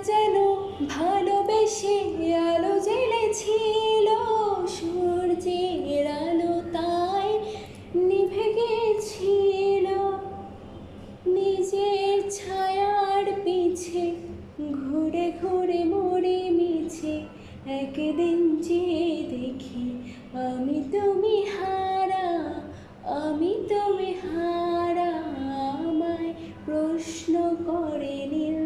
যেন ভালোবেসে আলো জ্বেলেছিল, সূর্যের আলো তাই নিভে গেছিল। নিজের ছায়ার পিছে ঘুরে ঘুরে মরে মিছে, একদিন যে দেখি আমি তুমি হারা, আমি তুমি হারা। আমায় প্রশ্ন করে নীল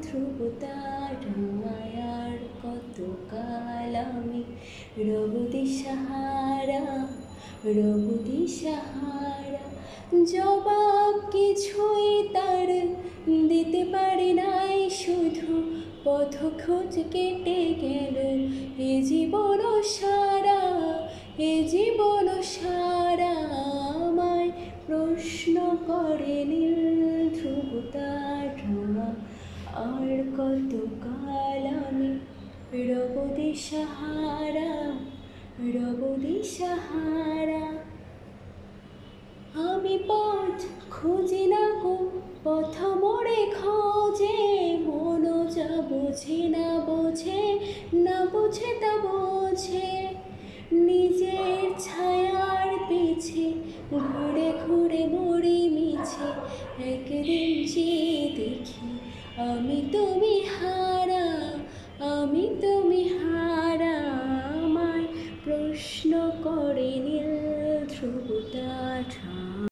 ধ্রুব তারায়, আর কতকাল আমি রব দিশাহারা, রব দিশাহারা। জবাব কিছুই তার দিতে পারে নাই, শুধু পথ খোঁজ কেটে গেল এ জীবন সারা, এ জীবন সারা। আমায় প্রশ্ন করে নীল ধ্রুব তারা, আর কতকাল আমি রব দিশাহারা, রব দিশাহারা। আমি পথ খুঁজি না গো, পথ মোড়ে খোঁজে, মন যা বোঝে না বোঝে, না বোঝে তা বোঝে। নিজের ছায়ার পিছে ঘুরে ঘুরে মরি মিছে, একদিন যে দেখি আমি তুমি হারা।